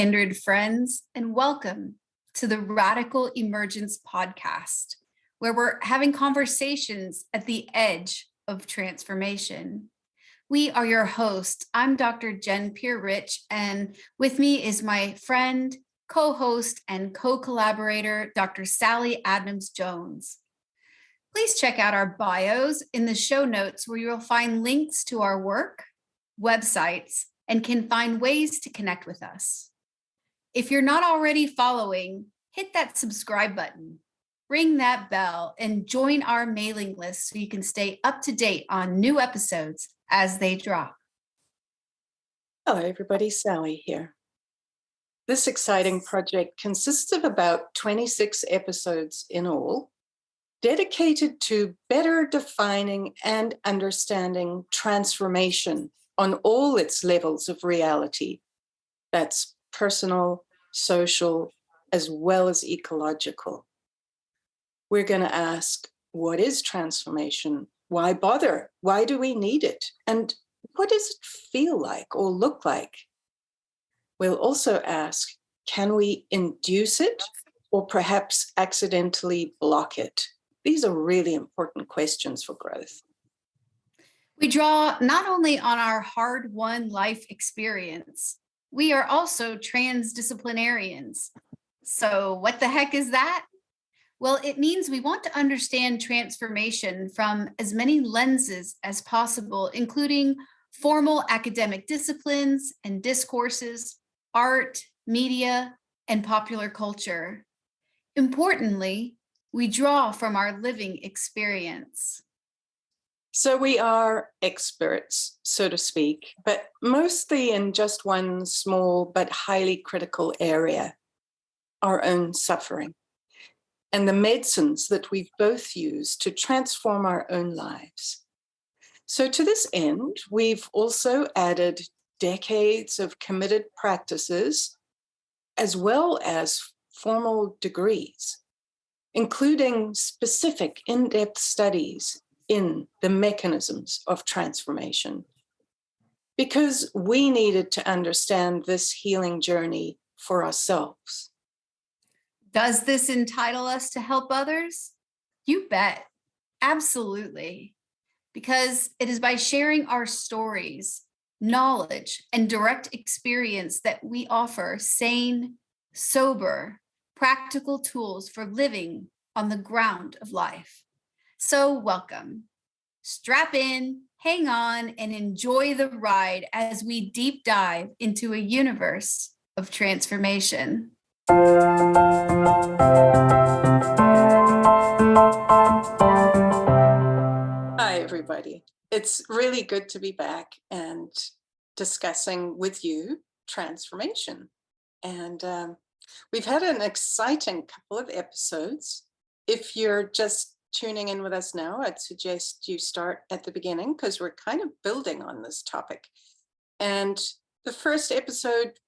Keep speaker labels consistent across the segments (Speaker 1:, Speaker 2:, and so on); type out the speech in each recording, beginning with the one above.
Speaker 1: kindred friends, and welcome to the Radical Emergence podcast, where we're having conversations at the edge of transformation. We are your hosts. I'm Dr. Jen Pierre-Rich, and with me is my friend, co-host, and co-collaborator, Dr. Sally Adnams Jones. Please check out our bios in the show notes where you'll find links to our work, websites, and can find ways to connect with us. If you're not already following, hit that subscribe button, ring that bell, and join our mailing list so you can stay up to date on new episodes as they drop.
Speaker 2: Hello, everybody. Sally here. This exciting project consists of about 26 episodes in all, dedicated to better defining and understanding transformation on all its levels of reality. That's personal, social, as well as ecological. We're going to ask, what is transformation? Why bother? Why do we need it? And what does it feel like or look like? We'll also ask, can we induce it or perhaps accidentally block it? These are really important questions for growth.
Speaker 1: We draw not only on our hard-won life experience, we are also transdisciplinarians. So what the heck is that? Well, it means we want to understand transformation from as many lenses as possible, including formal academic disciplines and discourses, art, media, and popular culture. Importantly, we draw from our living experience.
Speaker 2: So we are experts, so to speak, but mostly in just one small but highly critical area, our own suffering, and the medicines that we've both used to transform our own lives. So to this end, we've also added decades of committed practices, as well as formal degrees, including specific in-depth studies in the mechanisms of transformation, because we needed to understand this healing journey for ourselves.
Speaker 1: Does this entitle us to help others? You bet. Absolutely. Because it is by sharing our stories, knowledge, and direct experience that we offer sane, sober, practical tools for living on the ground of life. So welcome. Strap in, hang on, and enjoy the ride as we deep dive into a universe of transformation.
Speaker 2: Hi, everybody. It's really good to be back and discussing with you transformation. And we've had an exciting couple of episodes. If you're just tuning in with us now, I'd suggest you start at the beginning because we're kind of building on this topic. And the first episode,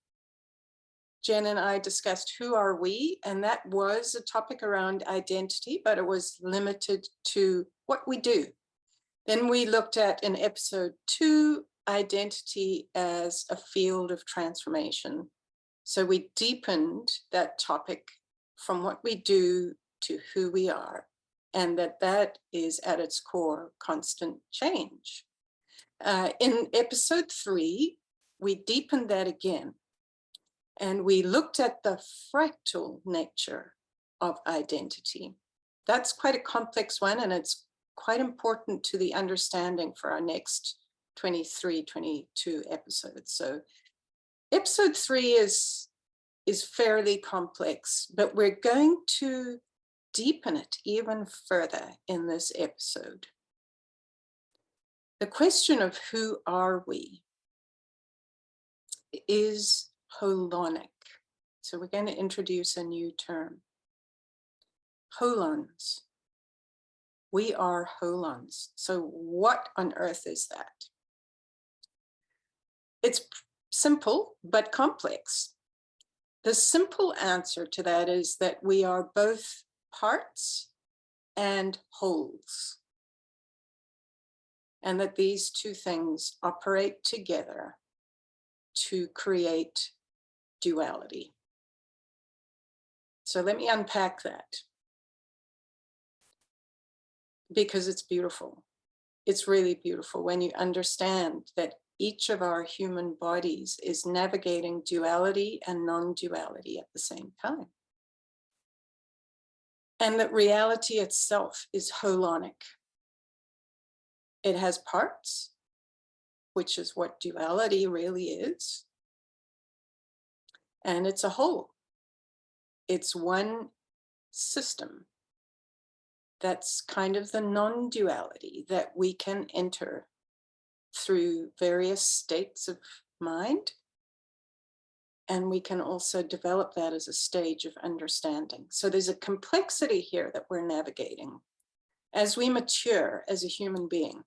Speaker 2: Jen and I discussed who are we, and that was a topic around identity, but it was limited to what we do. Then we looked at in episode 2, identity as a field of transformation. So we deepened that topic from what we do to who we are, and that is at its core constant change. In episode 3, we deepened that again, and we looked at the fractal nature of identity. That's quite a complex one, and it's quite important to the understanding for our next 23, 22 episodes. So episode 3 is fairly complex, but we're going to deepen it even further in this episode. The question of who are we is holonic. So we're going to introduce a new term. Holons. We are holons. So what on earth is that? It's simple, but complex. The simple answer to that is that we are both parts and wholes, and that these two things operate together to create non-duality. So let me unpack that, because it's beautiful. It's really beautiful when you understand that each of our human bodies is navigating duality and non-duality at the same time. And that reality itself is holonic. It has parts, which is what duality really is. And it's a whole. It's one system. That's kind of the non-duality that we can enter through various states of mind. And we can also develop that as a stage of understanding. So there's a complexity here that we're navigating. As we mature as a human being,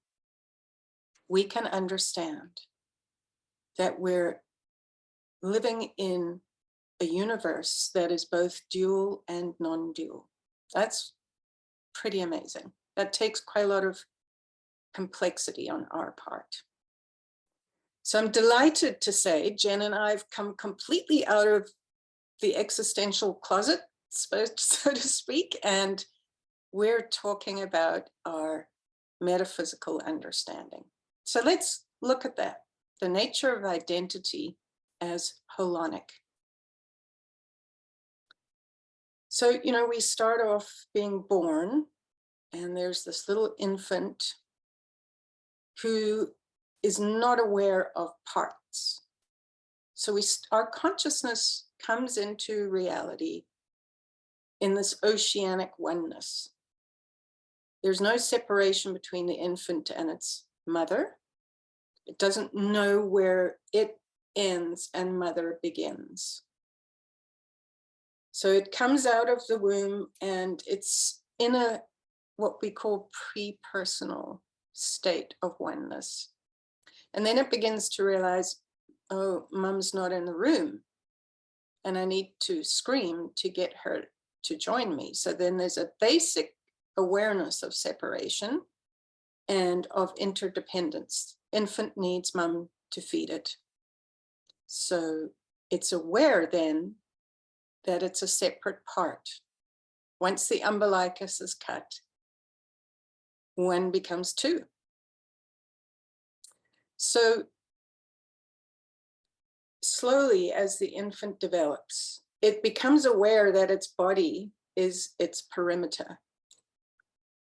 Speaker 2: we can understand that we're living in a universe that is both dual and non-dual. That's pretty amazing. That takes quite a lot of complexity on our part. So I'm delighted to say Jen and I have come completely out of the existential closet, so to speak, and we're talking about our metaphysical understanding. So let's look at that, the nature of identity as holonic. So, you know, we start off being born, and there's this little infant who is not aware of parts. So our consciousness comes into reality in this oceanic oneness. There's no separation between the infant and its mother. It doesn't know where it ends and mother begins. So it comes out of the womb and it's in a what we call pre-personal state of oneness. And then it begins to realize, oh, mom's not in the room and I need to scream to get her to join me. So then there's a basic awareness of separation and of interdependence. Infant needs mom to feed it. So it's aware then that it's a separate part. Once the umbilicus is cut, one becomes two. So slowly, as the infant develops, it becomes aware that its body is its perimeter.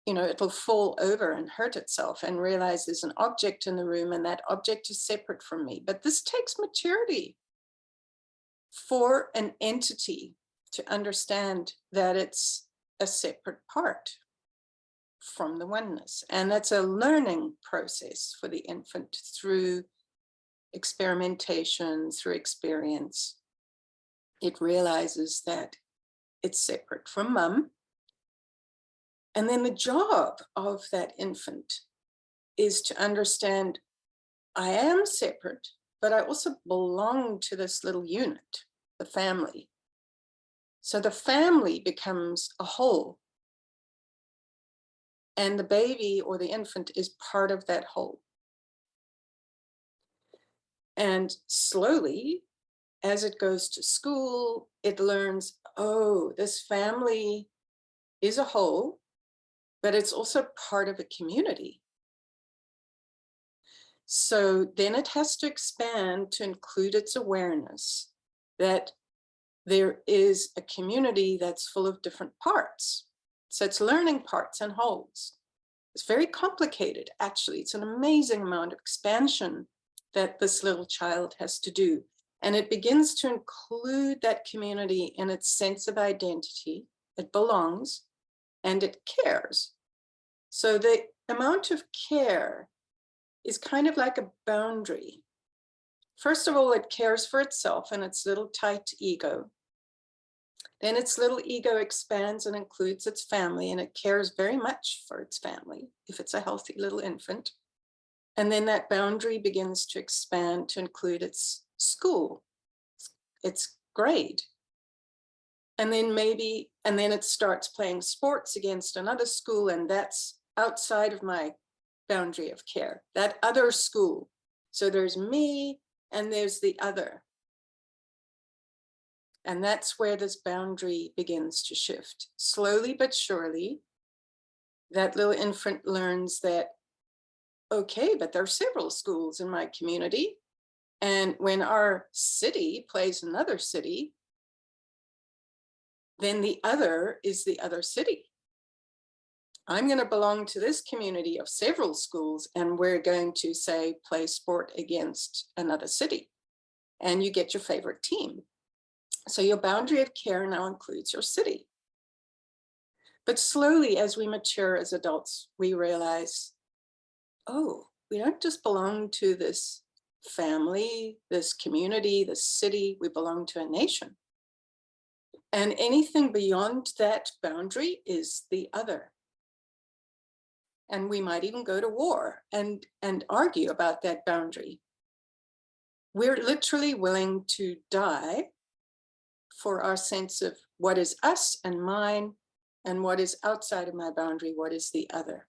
Speaker 2: You know, it'll fall over and hurt itself and realize there's an object in the room and that object is separate from me. But this takes maturity for an entity to understand that it's a separate part from the oneness. And that's a learning process for the infant through experimentation, through experience. It realizes that it's separate from mum. And then the job of that infant is to understand I am separate, but I also belong to this little unit, the family. So the family becomes a whole. And the baby or the infant is part of that whole. And slowly, as it goes to school, it learns, oh, this family is a whole, but it's also part of a community. So then it has to expand to include its awareness that there is a community that's full of different parts. So it's learning parts and wholes. It's very complicated, actually. It's an amazing amount of expansion that this little child has to do. And it begins to include that community in its sense of identity. It belongs and it cares. So the amount of care is kind of like a boundary. First of all, it cares for itself and its little tight ego. Then its little ego expands and includes its family, and it cares very much for its family if it's a healthy little infant. And then that boundary begins to expand to include its school, its grade. And then it starts playing sports against another school, and that's outside of my boundary of care, that other school. So there's me and there's the other. And that's where this boundary begins to shift. Slowly but surely, that little infant learns that, okay, but there are several schools in my community. And when our city plays another city, then the other is the other city. I'm going to belong to this community of several schools, and we're going to, say, play sport against another city. And you get your favorite team. So your boundary of care now includes your city. But slowly, as we mature as adults, we realize, oh, we don't just belong to this family, this community, this city, we belong to a nation. And anything beyond that boundary is the other. And we might even go to war and argue about that boundary. We're literally willing to die for our sense of what is us and mine, and what is outside of my boundary, what is the other.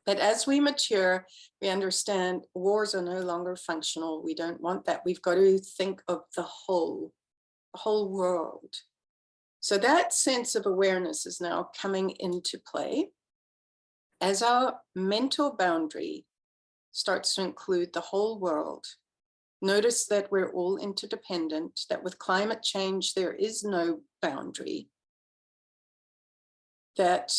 Speaker 2: But as we mature, we understand wars are no longer functional. We don't want that. We've got to think of the whole world. So that sense of awareness is now coming into play as our mental boundary starts to include the whole world. Notice that we're all interdependent, that with climate change, there is no boundary, that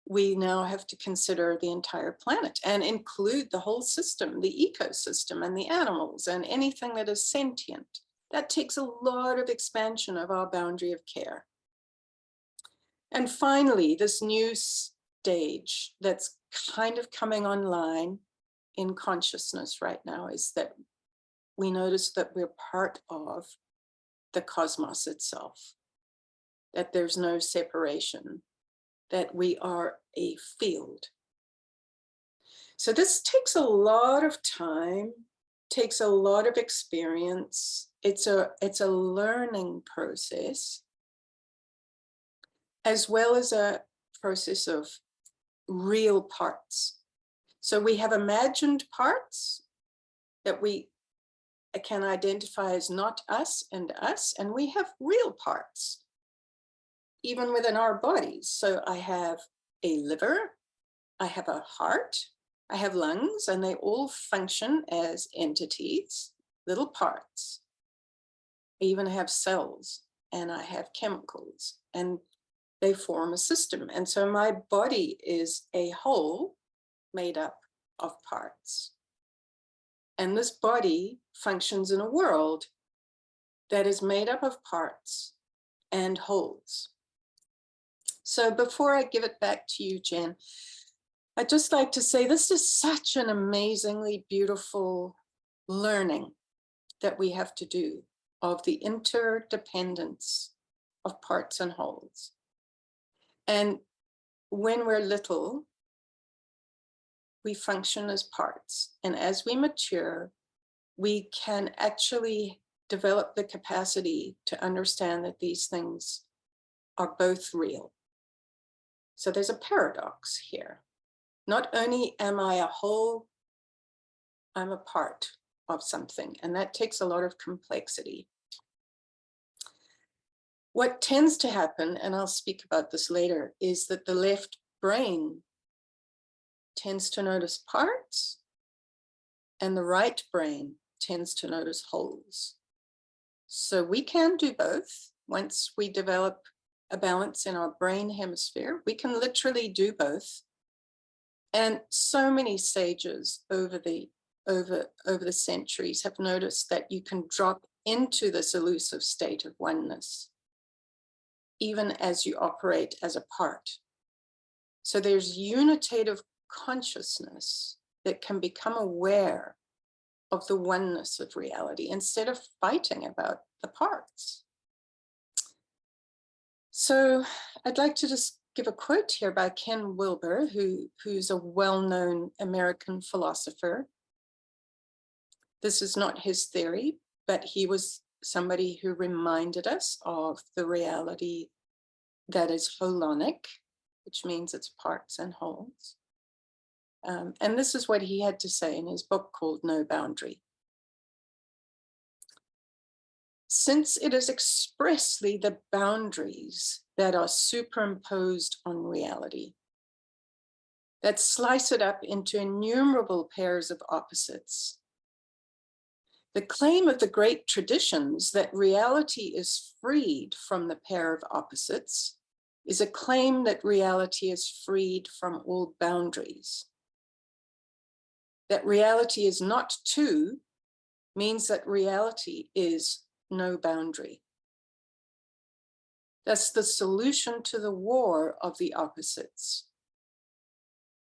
Speaker 2: we now have to consider the entire planet and include the whole system, the ecosystem and the animals and anything that is sentient. That takes a lot of expansion of our boundary of care. And finally, this new stage that's kind of coming online in consciousness right now is that we notice that we're part of the cosmos itself, that there's no separation, that we are a field. So this takes a lot of time, takes a lot of experience. It's a learning process, as well as a process of real parts. So we have imagined parts that we can identify as not us, and we have real parts, even within our bodies. So I have a liver, I have a heart, I have lungs, and they all function as entities, little parts. I even have cells, and I have chemicals, and they form a system. And so my body is a whole made up of parts. And this body functions in a world that is made up of parts and wholes. So before I give it back to you, Jen, I'd just like to say this is such an amazingly beautiful learning that we have to do of the interdependence of parts and wholes. And when we're little, we function as parts. And as we mature, we can actually develop the capacity to understand that these things are both real. So there's a paradox here. Not only am I a whole, I'm a part of something, and that takes a lot of complexity. What tends to happen, and I'll speak about this later, is that the left brain tends to notice parts, and the right brain tends to notice wholes. So we can do both. Once we develop a balance in our brain hemisphere, we can literally do both. And so many sages over the centuries have noticed that you can drop into this elusive state of oneness, even as you operate as a part. So there's unitative consciousness that can become aware of the oneness of reality instead of fighting about the parts. So I'd like to just give a quote here by Ken Wilber, who's a well-known American philosopher. This is not his theory, but he was somebody who reminded us of the reality that is holonic, which means it's parts and wholes. And this is what he had to say in his book called No Boundary. since it is expressly the boundaries that are superimposed on reality, that slice it up into innumerable pairs of opposites. The claim of the great traditions that reality is freed from the pair of opposites is a claim that reality is freed from all boundaries. That reality is not two means that reality is no boundary. Thus, the solution to the war of the opposites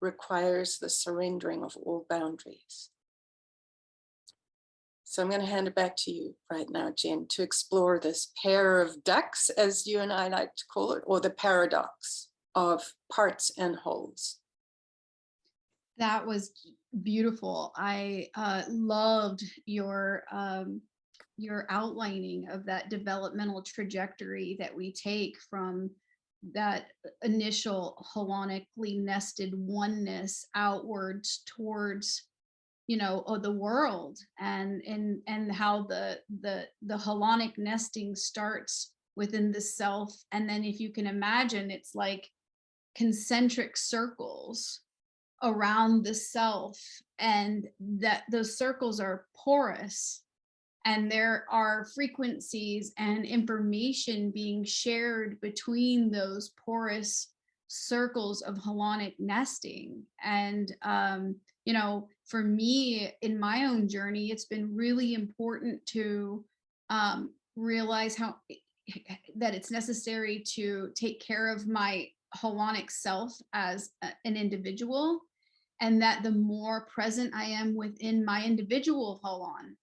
Speaker 2: requires the surrendering of all boundaries. So I'm going to hand it back to you right now, Jen, to explore this pair of ducks, as you and I like to call it, or the paradox of parts and wholes.
Speaker 1: That was beautiful. I loved your outlining of that developmental trajectory that we take from that initial holonically nested oneness outwards towards, you know, the world, and how the holonic nesting starts within the self. And then if you can imagine, it's like concentric circles around the self, and that those circles are porous, and there are frequencies and information being shared between those porous circles of holonic nesting. And you know, for me in my own journey, it's been really important to realize how that it's necessary to take care of my holonic self as an individual, and that the more present I am within my individual holon,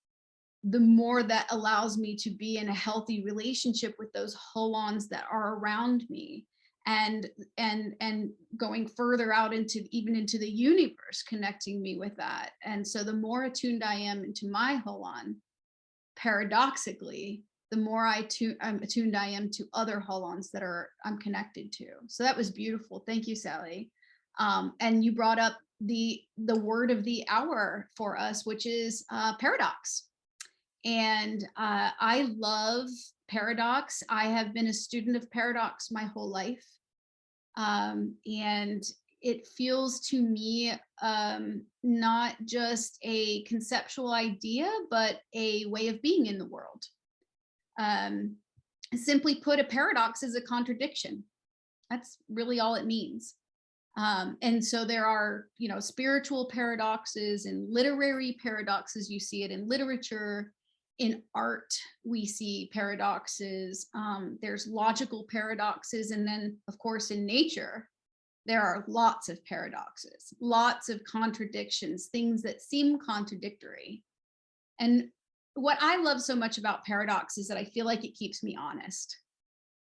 Speaker 1: the more that allows me to be in a healthy relationship with those holons that are around me, and going further out into even into the universe, connecting me with that. And so the more attuned I am into my holon, paradoxically, the more I'm attuned I am to other holons that I'm connected to. So that was beautiful. Thank you, Sally. And you brought up the word of the hour for us, which is paradox. And I love paradox. I have been a student of paradox my whole life. And it feels to me not just a conceptual idea, but a way of being in the world. Simply put, a paradox is a contradiction. That's really all it means. And so there are, you know, spiritual paradoxes and literary paradoxes. You see it in literature. In art, we see paradoxes. There's logical paradoxes. And then, of course, in nature, there are lots of paradoxes, lots of contradictions, things that seem contradictory. And what I love so much about paradox is that I feel like it keeps me honest.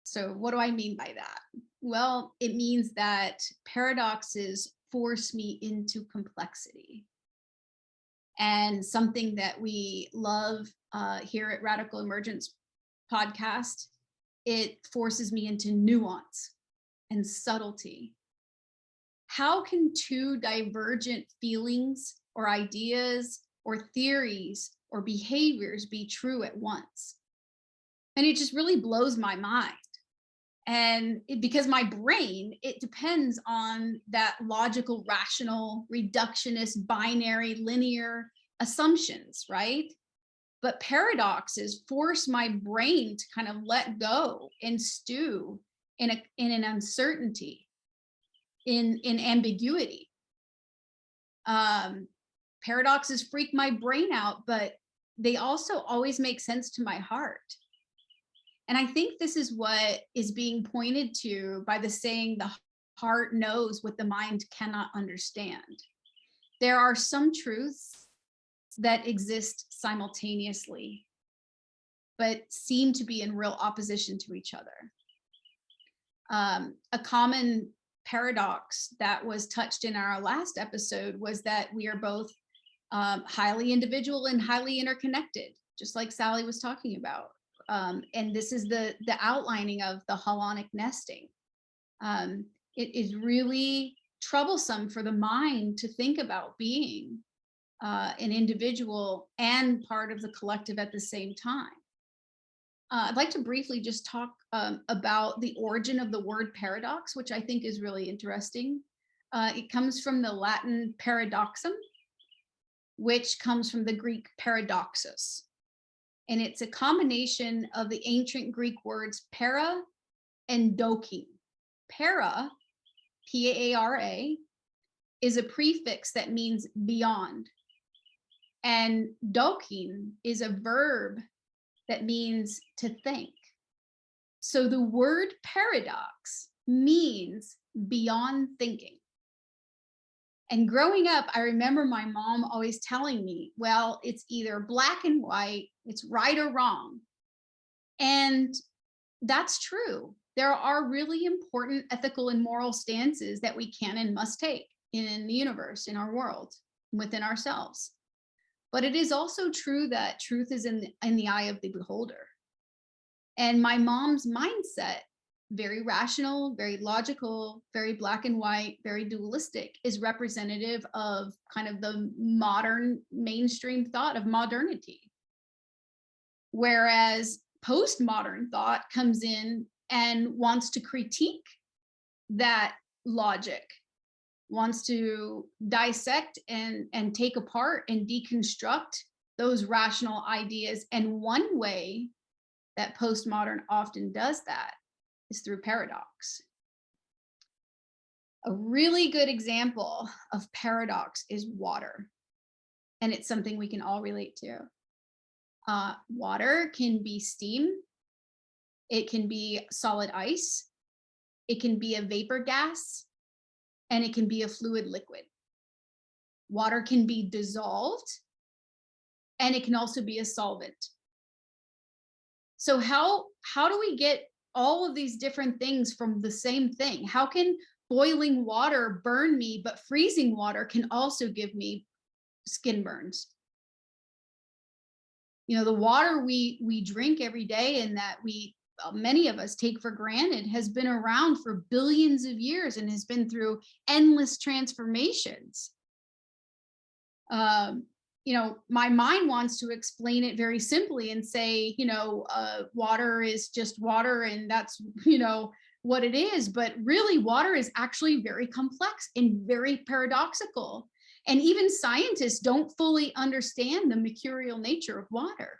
Speaker 1: So what do I mean by that? Well, it means that paradoxes force me into complexity. And something that we love here at Radical Emergence podcast, it forces me into nuance and subtlety. How can two divergent feelings or ideas or theories or behaviors be true at once? And it just really blows my mind. And because my brain, it depends on that logical, rational, reductionist, binary, linear assumptions, right? But paradoxes force my brain to kind of let go and stew in an uncertainty, in ambiguity. Paradoxes freak my brain out, but they also always make sense to my heart. And I think this is what is being pointed to by the saying, the heart knows what the mind cannot understand. There are some truths that exist simultaneously, but seem to be in real opposition to each other. A common paradox that was touched in our last episode was that we are both highly individual and highly interconnected, just like Sally was talking about. And this is the outlining of the holonic nesting. It is really troublesome for the mind to think about being an individual and part of the collective at the same time.
Speaker 3: I'd like to briefly just talk about the origin of the word paradox, which I think is really interesting. It comes from the Latin paradoxum, which comes from the Greek paradoxus. And it's a combination of the ancient Greek words para and dokein. Para, P-A-R-A, is a prefix that means beyond. And dokein is a verb that means to think. So the word paradox means beyond thinking. And growing up, I remember my mom always telling me, well, it's either black and white, it's right or wrong. And that's true. There are really important ethical and moral stances that we can and must take in the universe, in our world, within ourselves. But it is also true that truth is in the eye of the beholder. And my mom's mindset, very rational, very logical, very black and white, very dualistic, is representative of kind of the modern mainstream thought of modernity. Whereas postmodern thought comes in and wants to critique that logic, wants to dissect and take apart and deconstruct those rational ideas. And one way that postmodern often does that is through paradox. A really good example of paradox is water. And it's something we can all relate to. Water can be steam. It can be solid ice. It can be a vapor gas. And it can be a fluid liquid. Water can be dissolved. And it can also be a solvent. So how do we get all of these different things from the same thing? How can boiling water burn me, but freezing water can also give me skin burns? You know, the water we drink every day and that many of us take for granted has been around for billions of years and has been through endless transformations. You know, my mind wants to explain it very simply and say, you know, water is just water and that's, you know, what it is. But really, water is actually very complex and very paradoxical. And even scientists don't fully understand the mercurial nature of water.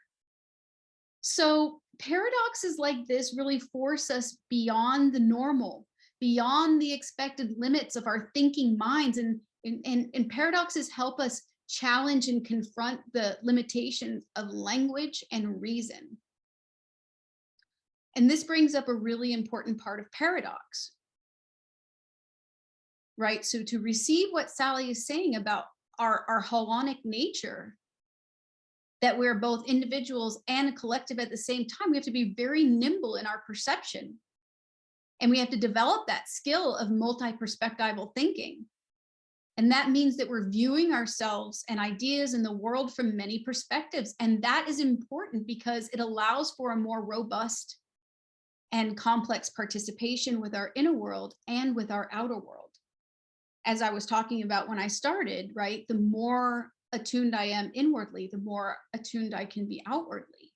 Speaker 3: So paradoxes like this really force us beyond the normal, beyond the expected limits of our thinking minds. And paradoxes help us challenge and confront the limitations of language and reason. And this brings up a really important part of paradox, right? So to receive what Sally is saying about our holonic nature, that we're both individuals and a collective at the same time, we have to be very nimble in our perception. And we have to develop that skill of multi-perspectival thinking. And that means that we're viewing ourselves and ideas in the world from many perspectives. And that is important because it allows for a more robust and complex participation with our inner world and with our outer world. As I was talking about when I started, right, the more attuned I am inwardly, the more attuned I can be outwardly.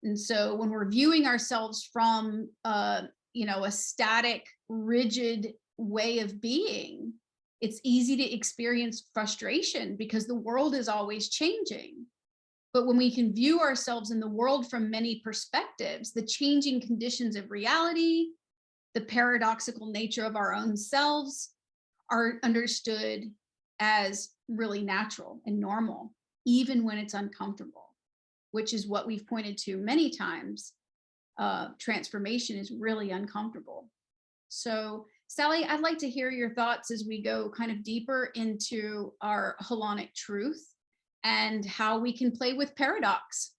Speaker 3: And so when we're viewing ourselves from, you know, a static, rigid way of being, it's easy to experience frustration because the world is always changing. But when we can view ourselves in the world from many perspectives, the changing conditions of reality, the paradoxical nature of our own selves are understood as really natural and normal, even when it's uncomfortable, which is what we've pointed to many times. Transformation is really uncomfortable. So Sally, I'd like to hear your thoughts as we go kind of deeper into our holonic truth and how we can play with paradox.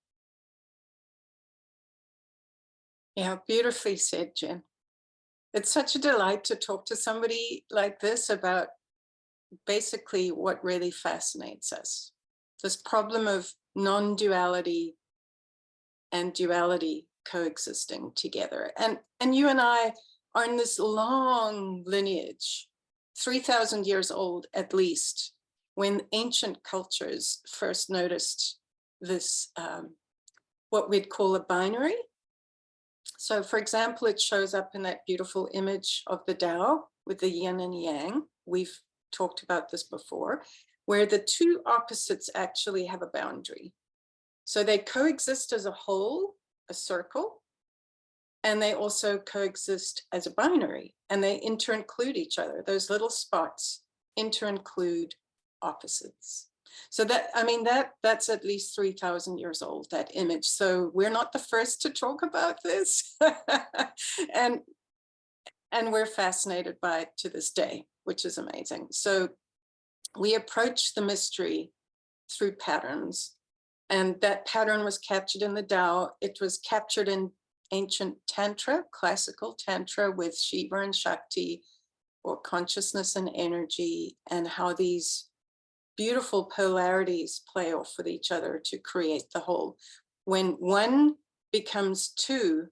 Speaker 2: Yeah, beautifully said, Jen. It's such a delight to talk to somebody like this about basically what really fascinates us. This problem of non-duality and duality coexisting together. And you and I are in this long lineage, 3,000 years old at least, when ancient cultures first noticed this what we'd call a binary. So for example, it shows up in that beautiful image of the Tao with the yin and yang. We've talked about this before, where the two opposites actually have a boundary. So they coexist as a whole, a circle, and they also coexist as a binary, and they inter-include each other. Those little spots inter-include opposites. So that, I mean, that's at least 3,000 years old, that image. So we're not the first to talk about this. and we're fascinated by it to this day, which is amazing. So we approach the mystery through patterns, and that pattern was captured in the Tao. It was captured in ancient Tantra, classical Tantra, with Shiva and Shakti, or consciousness and energy, and how these beautiful polarities play off with each other to create the whole. When one becomes two,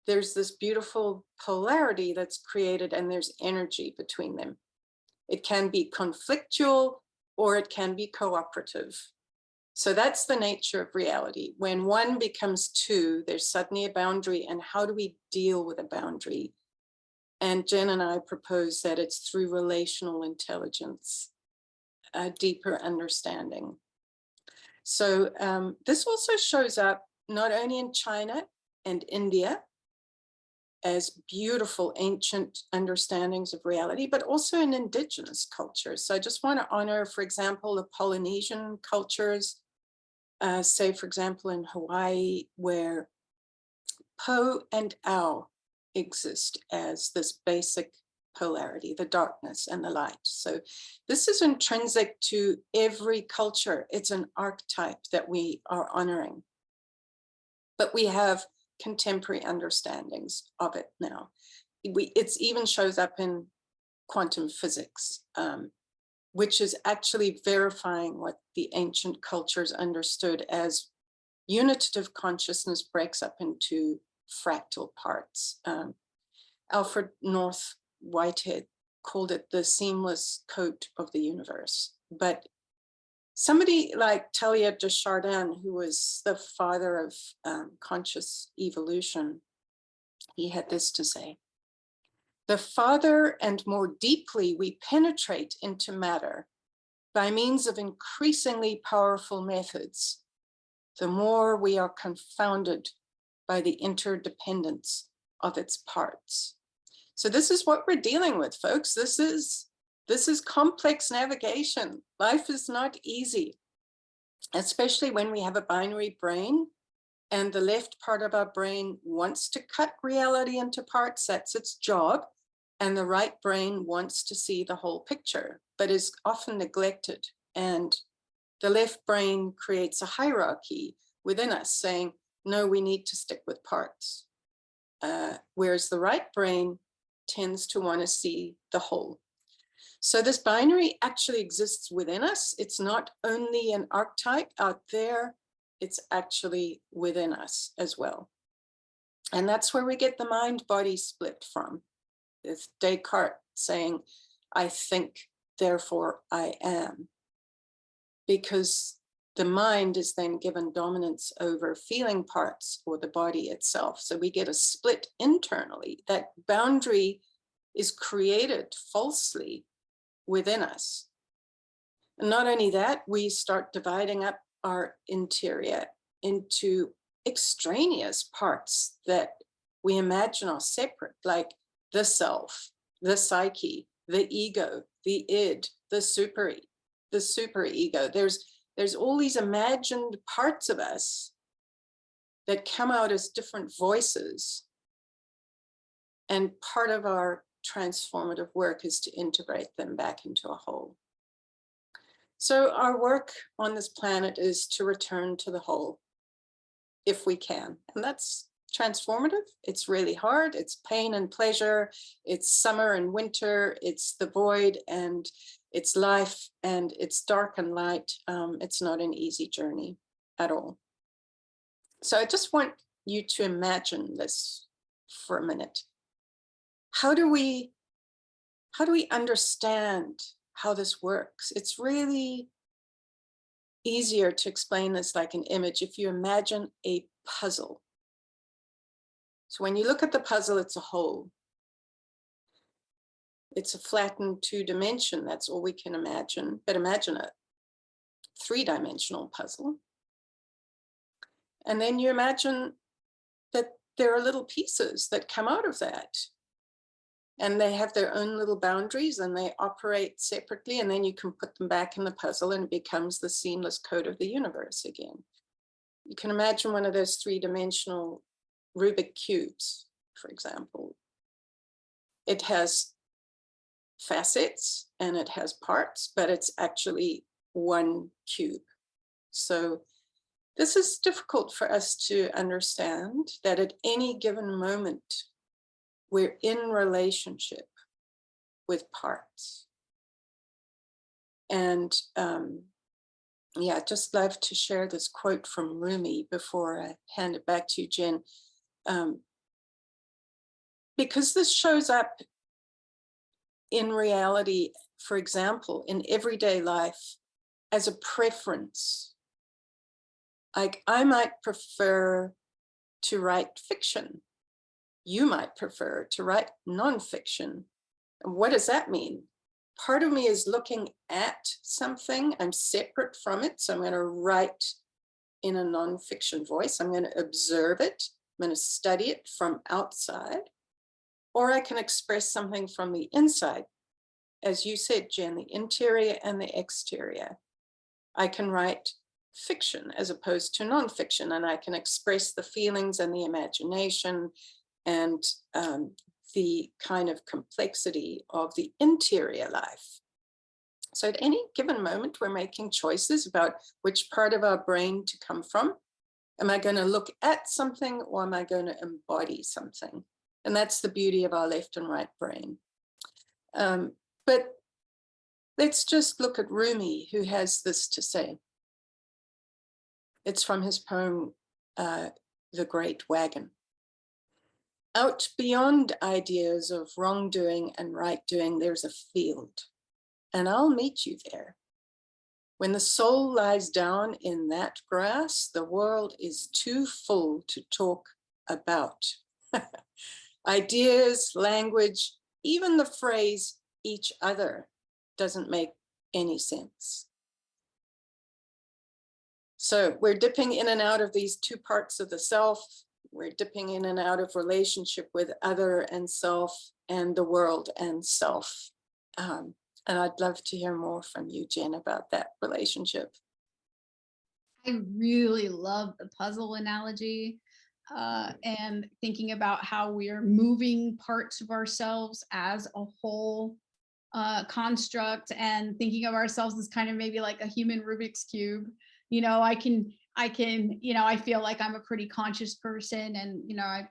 Speaker 2: there's this beautiful polarity that's created, and there's energy between them. It can be conflictual or it can be cooperative. So that's the nature of reality. When one becomes two, there's suddenly a boundary, and how do we deal with a boundary? And Jen and I propose that it's through relational intelligence, a deeper understanding. So this also shows up not only in China and India as beautiful ancient understandings of reality, but also in indigenous cultures. So I just want to honor, for example, the Polynesian cultures, say, for example, in Hawaii, where Po and Ao exist as this basic polarity, the darkness and the light. So this is intrinsic to every culture. It's an archetype that we are honoring. But we have contemporary understandings of it now. It even shows up in quantum physics, which is actually verifying what the ancient cultures understood as unitative consciousness breaks up into fractal parts. Alfred North Whitehead called it the seamless coat of the universe. But somebody like Teilhard de Chardin, who was the father of conscious evolution, he had this to say: the farther and more deeply we penetrate into matter by means of increasingly powerful methods, the more we are confounded by the interdependence of its parts. So this is what we're dealing with, folks. This is complex navigation. Life is not easy, especially when we have a binary brain and the left part of our brain wants to cut reality into parts. That's its job. And the right brain wants to see the whole picture, but is often neglected. And the left brain creates a hierarchy within us saying, no, we need to stick with parts. Whereas the right brain tends to want to see the whole. So this binary actually exists within us. It's not only an archetype out there, it's actually within us as well. And that's where we get the mind-body split from. It's Descartes saying, I think, therefore I am. Because the mind is then given dominance over feeling parts or the body itself. So we get a split internally. That boundary is created falsely within us. And not only that, we start dividing up our interior into extraneous parts that we imagine are separate, like the self, the psyche, the ego, the id, the super ego. There's all these imagined parts of us that come out as different voices. And part of our transformative work is to integrate them back into a whole. So our work on this planet is to return to the whole, if we can. And that's transformative. It's really hard. It's pain and pleasure. It's summer and winter. It's the void and it's life, and it's dark and light. It's not an easy journey at all. So I just want you to imagine this for a minute. How do we understand how this works? It's really easier to explain this like an image. If you imagine a puzzle. So when you look at the puzzle, it's a whole. It's a flattened 2-dimension. That's all we can imagine. But imagine a 3-dimensional puzzle. And then you imagine that there are little pieces that come out of that. And they have their own little boundaries and they operate separately. And then you can put them back in the puzzle and it becomes the seamless code of the universe again. You can imagine one of those 3-dimensional Rubik cubes, for example. It has facets and it has parts, but it's actually one cube. So this is difficult for us to understand, that at any given moment, we're in relationship with parts. And yeah, I'd just love to share this quote from Rumi before I hand it back to you, Jen. Because this shows up in reality, for example, in everyday life as a preference. Like, I might prefer to write fiction. You might prefer to write nonfiction. And what does that mean? Part of me is looking at something. I'm separate from it. So I'm going to write in a nonfiction voice. I'm going to observe it. I'm going to study it from outside. Or I can express something from the inside. As you said, Jen, the interior and the exterior. I can write fiction as opposed to nonfiction, and I can express the feelings and the imagination and the kind of complexity of the interior life. So at any given moment, we're making choices about which part of our brain to come from. Am I going to look at something or am I going to embody something? And that's the beauty of our left and right brain. But let's just look at Rumi, who has this to say. It's from his poem, The Great Wagon. Out beyond ideas of wrongdoing and right doing, there's a field, and I'll meet you there. When the soul lies down in that grass, the world is too full to talk about. Ideas, language, even the phrase each other doesn't make any sense. So we're dipping in and out of these two parts of the self. We're dipping in and out of relationship with other and self and the world and self. And I'd love to hear more from you, Jen, about that relationship.
Speaker 3: I really love the puzzle analogy and thinking about how we are moving parts of ourselves as a whole construct, and thinking of ourselves as kind of maybe like a human Rubik's Cube. You know, I can, you know, I feel like I'm a pretty conscious person, and, you know, I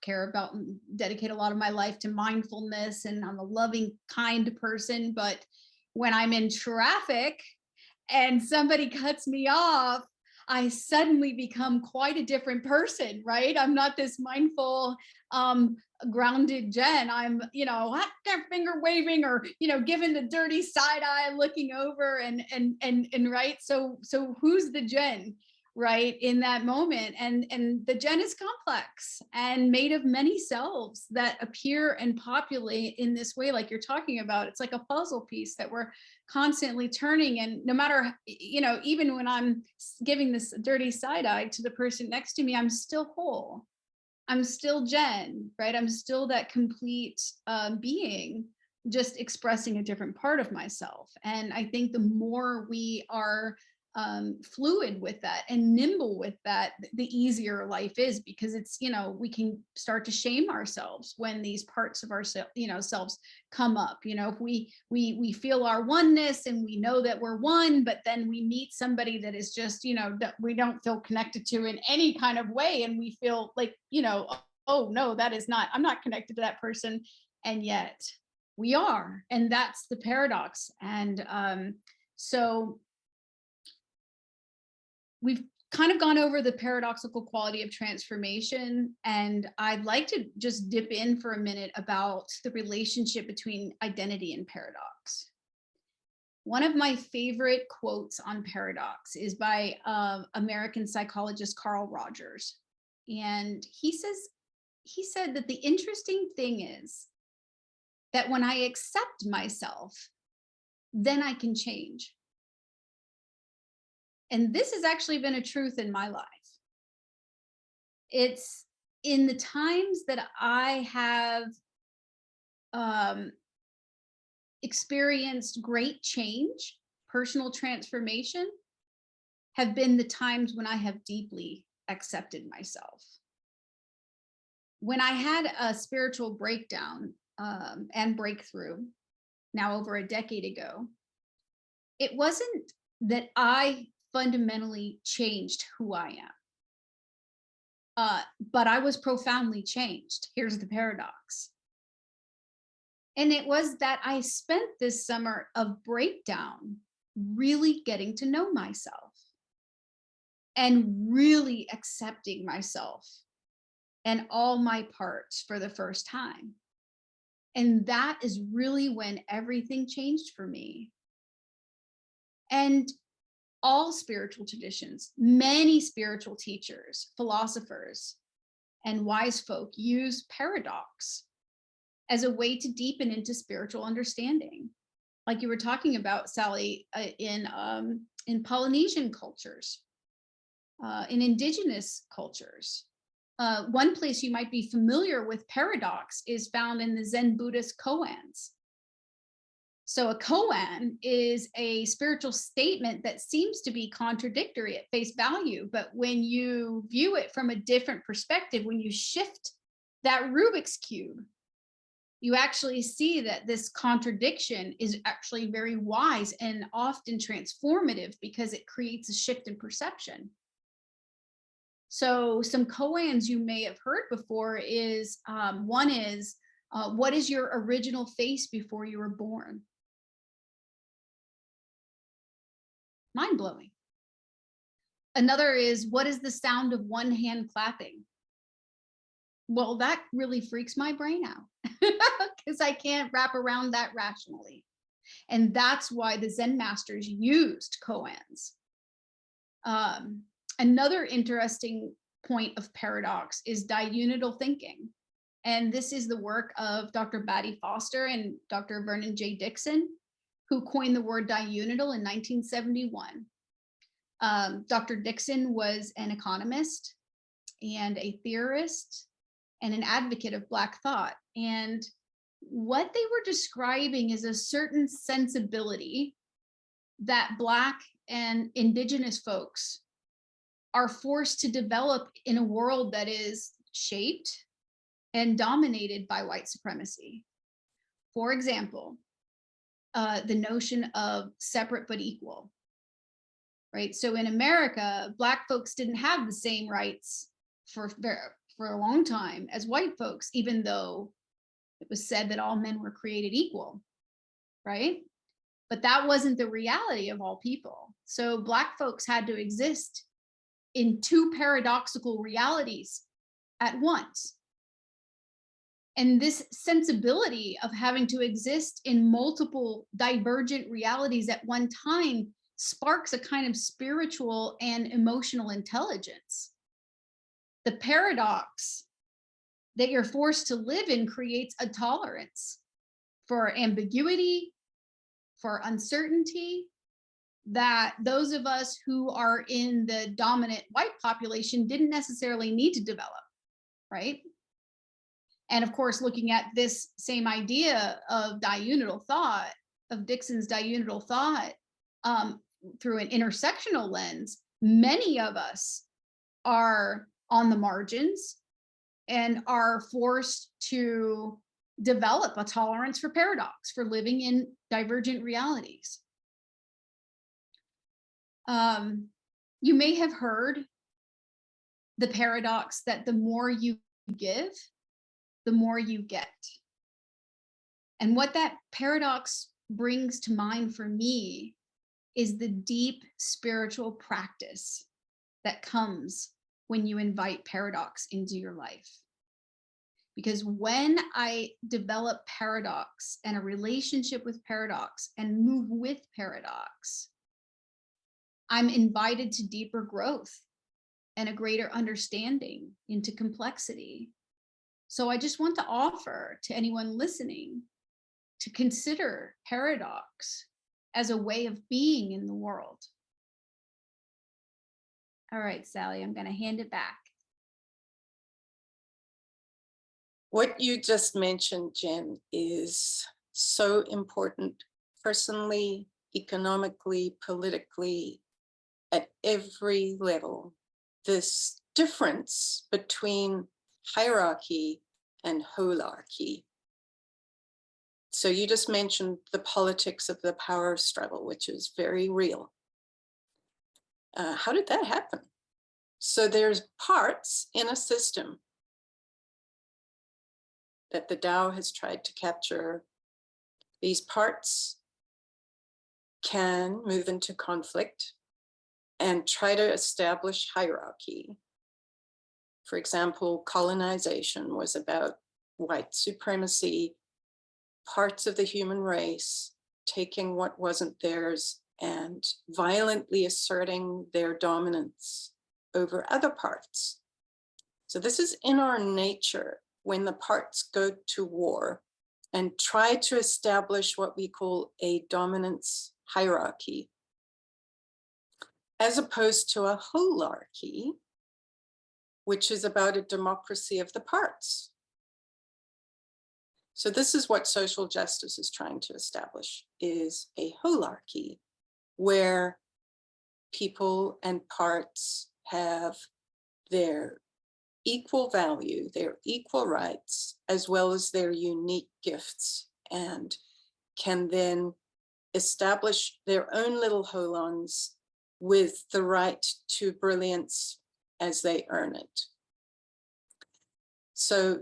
Speaker 3: care about and dedicate a lot of my life to mindfulness, and I'm a loving, kind person. But when I'm in traffic and somebody cuts me off, I suddenly become quite a different person, right? I'm not this mindful, grounded Jen. I'm, you know, finger waving, or, you know, giving the dirty side eye, looking over, and right. So who's the Jen, right, in that moment? And the Jen is complex and made of many selves that appear and populate in this way, like you're talking about. It's like a puzzle piece that we're constantly turning, and no matter, you know, even when I'm giving this dirty side eye to the person next to me, I'm still whole. I'm still Jen, right? I'm still that complete being, just expressing a different part of myself. And I think the more we are fluid with that and nimble with that, the easier life is, because it's, you know, we can start to shame ourselves when these parts of our, you know, selves come up. You know, if we feel our oneness and we know that we're one, but then we meet somebody that is just, you know, that we don't feel connected to in any kind of way, and we feel like, you know, oh no, that is not, I'm not connected to that person, and yet we are. And that's the paradox. And so we've kind of gone over the paradoxical quality of transformation, and I'd like to just dip in for a minute about the relationship between identity and paradox. One of my favorite quotes on paradox is by American psychologist Carl Rogers. And he said that the interesting thing is that when I accept myself, then I can change. And this has actually been a truth in my life. It's in the times that I have experienced great change, personal transformation, have been the times when I have deeply accepted myself. When I had a spiritual breakdown and breakthrough, now over a decade ago, it wasn't that I fundamentally changed who I am, but I was profoundly changed. Here's the paradox. And it was that I spent this summer of breakdown really getting to know myself and really accepting myself and all my parts for the first time. And that is really when everything changed for me. And all spiritual traditions, many spiritual teachers, philosophers, and wise folk use paradox as a way to deepen into spiritual understanding. Like you were talking about, Sally, in Polynesian cultures, in indigenous cultures. One place you might be familiar with paradox is found in the Zen Buddhist koans. So a koan is a spiritual statement that seems to be contradictory at face value, but when you view it from a different perspective, when you shift that Rubik's Cube, you actually see that this contradiction is actually very wise and often transformative because it creates a shift in perception. So some koans you may have heard before is, one is, what is your original face before you were born? Mind-blowing. Another is, what is the sound of one hand clapping? Well, that really freaks my brain out because I can't wrap around that rationally. And that's why the Zen masters used koans. Another interesting point of paradox is diunital thinking. And this is the work of Dr. Batty Foster and Dr. Vernon J. Dixon, who coined the word diunital in 1971. Dr. Dixon was an economist and a theorist and an advocate of Black thought. And what they were describing is a certain sensibility that Black and Indigenous folks are forced to develop in a world that is shaped and dominated by white supremacy. For example, the notion of separate but equal, right? So in America, Black folks didn't have the same rights for a long time as white folks, even though it was said that all men were created equal, right? But that wasn't the reality of all people. So Black folks had to exist in two paradoxical realities at once. And this sensibility of having to exist in multiple divergent realities at one time sparks a kind of spiritual and emotional intelligence. The paradox that you're forced to live in creates a tolerance for ambiguity, for uncertainty, that those of us who are in the dominant white population didn't necessarily need to develop, right? And of course, looking at this same idea of diunital thought, of Dixon's diunital thought, through an intersectional lens, many of us are on the margins and are forced to develop a tolerance for paradox, for living in divergent realities. You may have heard the paradox that the more you give, the more you get. And what that paradox brings to mind for me is the deep spiritual practice that comes when you invite paradox into your life. Because when I develop paradox and a relationship with paradox and move with paradox, I'm invited to deeper growth and a greater understanding into complexity. So I just want to offer to anyone listening to consider paradox as a way of being in the world. All right, Sally, I'm going to hand it back.
Speaker 2: What you just mentioned, Jen, is so important personally, economically, politically, at every level. This difference between hierarchy and holarchy. So you just mentioned the politics of the power struggle, which is very real. How did that happen? So there's parts in a system that the Tao has tried to capture. These parts can move into conflict and try to establish hierarchy. For example, colonization was about white supremacy, parts of the human race taking what wasn't theirs and violently asserting their dominance over other parts. So this is in our nature when the parts go to war and try to establish what we call a dominance hierarchy, as opposed to a holarchy, which is about a democracy of the parts. So this is what social justice is trying to establish, is a holarchy where people and parts have their equal value, their equal rights, as well as their unique gifts, and can then establish their own little holons with the right to brilliance as they earn it. So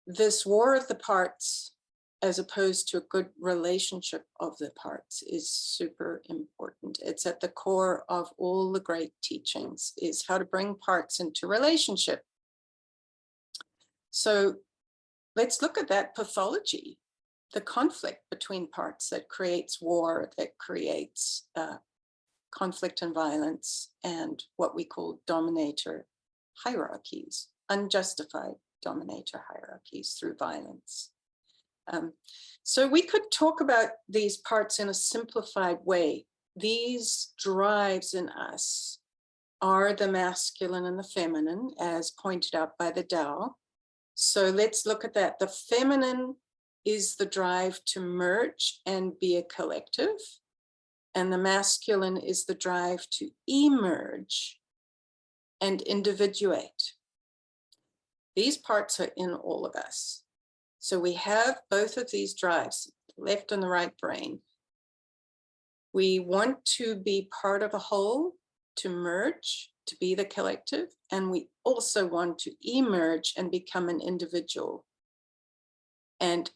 Speaker 2: this war of the parts, as opposed to a good relationship of the parts, is super important. It's at the core of all the great teachings, is how to bring parts into relationship. So let's look at that pathology, the conflict between parts that creates war, that creates conflict and violence, and what we call dominator hierarchies, unjustified dominator hierarchies through violence. So we could talk about these parts in a simplified way. These drives in us are the masculine and the feminine, as pointed out by the Tao. So let's look at that. The feminine is the drive to merge and be a collective, and the masculine is the drive to emerge and individuate. These parts are in all of us. So we have both of these drives, left and the right brain. We want to be part of a whole, to merge, to be the collective, and we also want to emerge and become an individual and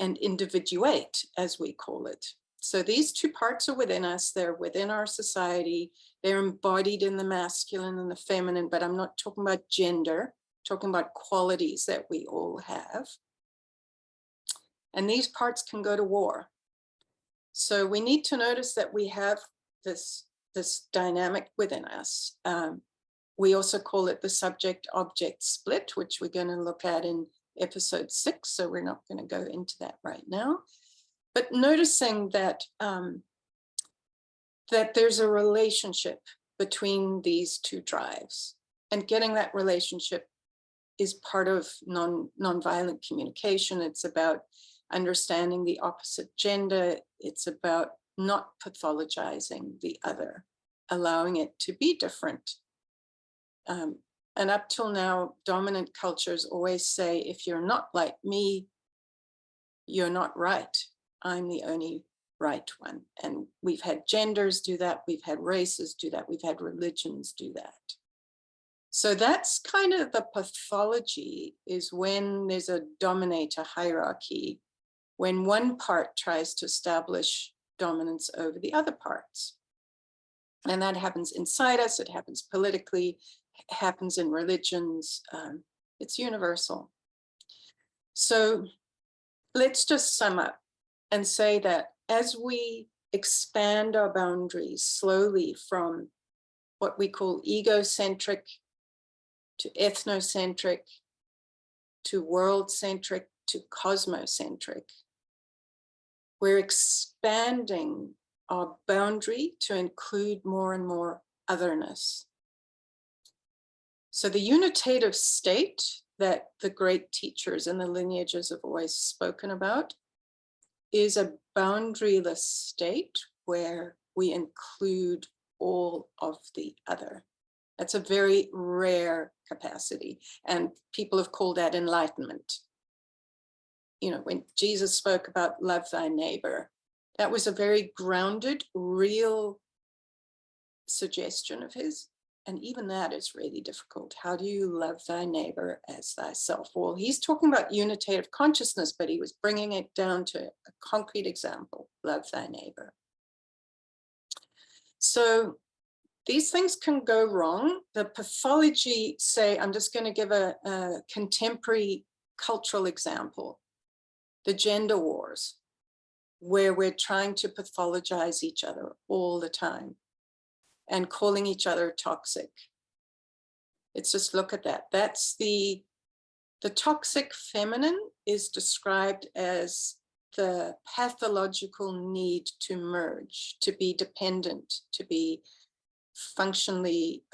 Speaker 2: individuate, as we call it. So these two parts are within us, they're within our society, they're embodied in the masculine and the feminine, but I'm not talking about gender, I'm talking about qualities that we all have. And these parts can go to war. So we need to notice that we have this dynamic within us. We also call it the subject-object split, which we're going to look at in episode 6. So we're not going to go into that right now. But noticing that, that there's a relationship between these two drives, and getting that relationship is part of nonviolent communication. It's about understanding the opposite gender. It's about not pathologizing the other, allowing it to be different. And up till now, dominant cultures always say, if you're not like me, you're not right. I'm the only right one. And we've had genders do that. We've had races do that. We've had religions do that. So that's kind of the pathology, is when there's a dominator hierarchy, when one part tries to establish dominance over the other parts. And that happens inside us, it happens politically, it happens in religions, it's universal. So let's just sum up and say that as we expand our boundaries slowly from what we call egocentric to ethnocentric to world-centric to cosmocentric, we're expanding our boundary to include more and more otherness. So the unitative state that the great teachers and the lineages have always spoken about is a boundaryless state where we include all of the other. That's a very rare capacity, and people have called that enlightenment. You know, when Jesus spoke about love thy neighbor, that was a very grounded, real suggestion of his. And even that is really difficult. How do you love thy neighbor as thyself? Well, he's talking about unitative consciousness, but he was bringing it down to a concrete example, love thy neighbor. So these things can go wrong. The pathology, say, I'm just going to give a contemporary cultural example, the gender wars, where we're trying to pathologize each other all the time and calling each other toxic. It's just, look at that. That's the toxic feminine is described as the pathological need to merge, to be dependent, to be functionally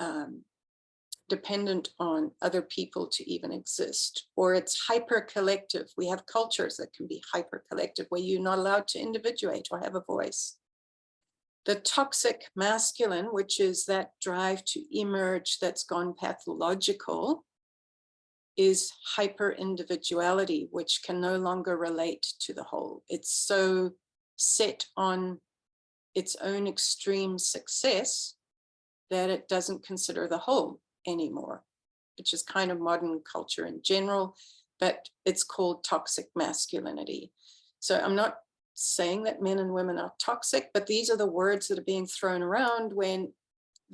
Speaker 2: dependent on other people to even exist. Or it's hyper collective. We have cultures that can be hyper collective where you're not allowed to individuate or have a voice. The toxic masculine, which is that drive to emerge that's gone pathological, is hyper individuality, which can no longer relate to the whole. It's so set on its own extreme success that it doesn't consider the whole anymore, which is kind of modern culture in general, but it's called toxic masculinity. So I'm not saying that men and women are toxic, but these are the words that are being thrown around when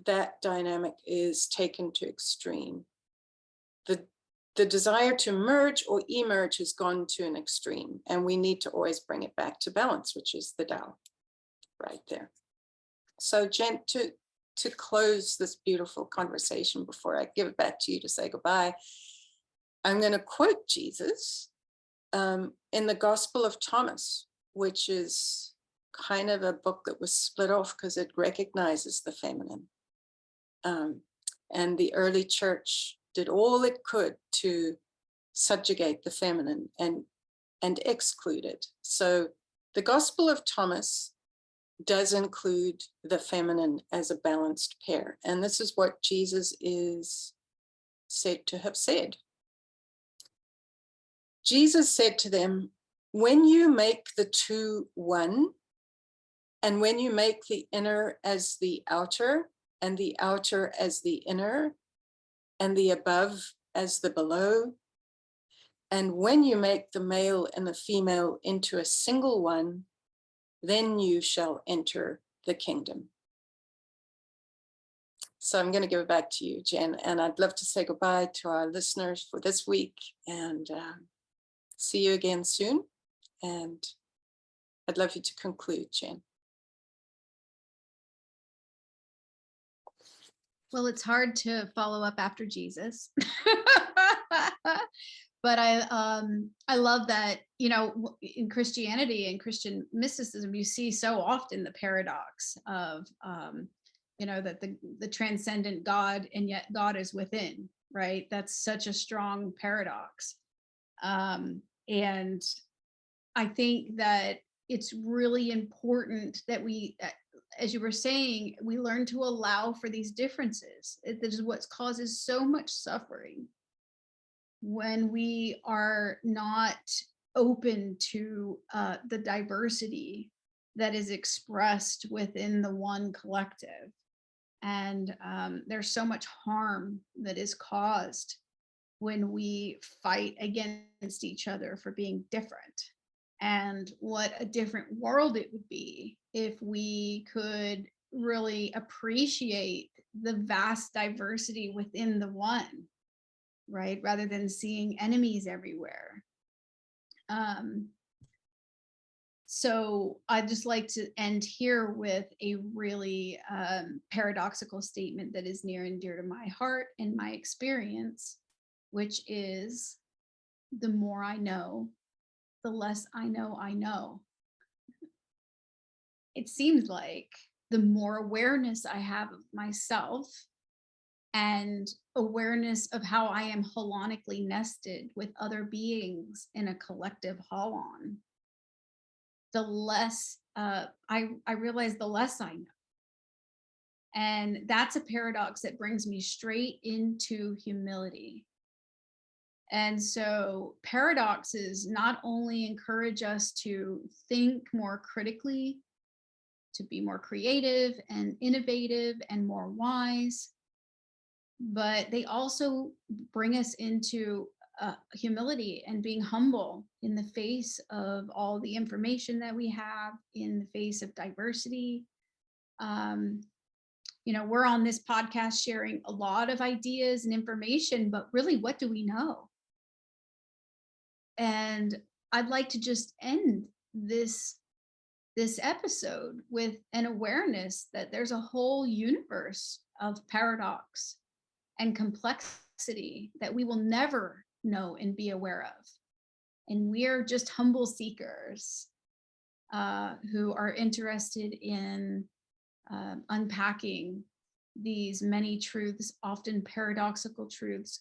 Speaker 2: that dynamic is taken to extreme. The desire to merge or emerge has gone to an extreme, and we need to always bring it back to balance, which is the Tao right there. So Jen, to close this beautiful conversation before I give it back to you to say goodbye, I'm going to quote Jesus in the Gospel of Thomas, which is kind of a book that was split off because it recognizes the feminine. And the early church did all it could to subjugate the feminine and exclude it. So the Gospel of Thomas does include the feminine as a balanced pair. And this is what Jesus is said to have said. Jesus said to them, when you make the two one, and when you make the inner as the outer, and the outer as the inner, and the above as the below, and when you make the male and the female into a single one, then you shall enter the kingdom. So I'm going to give it back to you, Jen, and I'd love to say goodbye to our listeners for this week, and see you again soon. And I'd love you to conclude, Jen.
Speaker 3: Well, it's hard to follow up after Jesus. But I love that, you know, in Christianity and Christian mysticism, you see so often the paradox of, you know, that the transcendent God, and yet God is within, right? That's such a strong paradox. And I think that it's really important that we, as you were saying, we learn to allow for these differences. This is what causes so much suffering when we are not open to the diversity that is expressed within the one collective. And there's so much harm that is caused when we fight against each other for being different. And what a different world it would be if we could really appreciate the vast diversity within the one, right? Rather than seeing enemies everywhere. So I'd just like to end here with a really paradoxical statement that is near and dear to my heart and my experience, which is, the more I know, the less I know I know. It seems like the more awareness I have of myself and awareness of how I am holonically nested with other beings in a collective holon, the less I realize, the less I know. And that's a paradox that brings me straight into humility. And so paradoxes not only encourage us to think more critically, to be more creative and innovative and more wise, but they also bring us into humility and being humble in the face of all the information that we have, in the face of diversity. We're on this podcast sharing a lot of ideas and information, but really, what do we know? And I'd like to just end this episode with an awareness that there's a whole universe of paradox and complexity that we will never know and be aware of. And we're just humble seekers who are interested in unpacking these many truths, often paradoxical truths,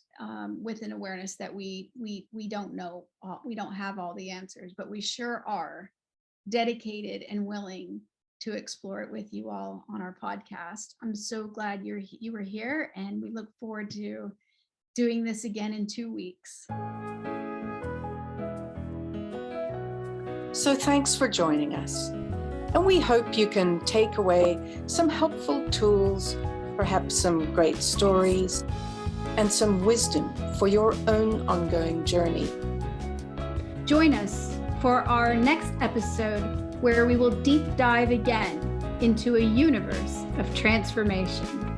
Speaker 3: with an awareness that we don't know, we don't have all the answers, but we sure are dedicated and willing to explore it with you all on our podcast. I'm so glad you were here, and we look forward to doing this again in 2 weeks.
Speaker 2: So thanks for joining us. And we hope you can take away some helpful tools, perhaps some great stories, and some wisdom for your own ongoing journey.
Speaker 3: Join us for our next episode, where we will deep dive again into a universe of transformation.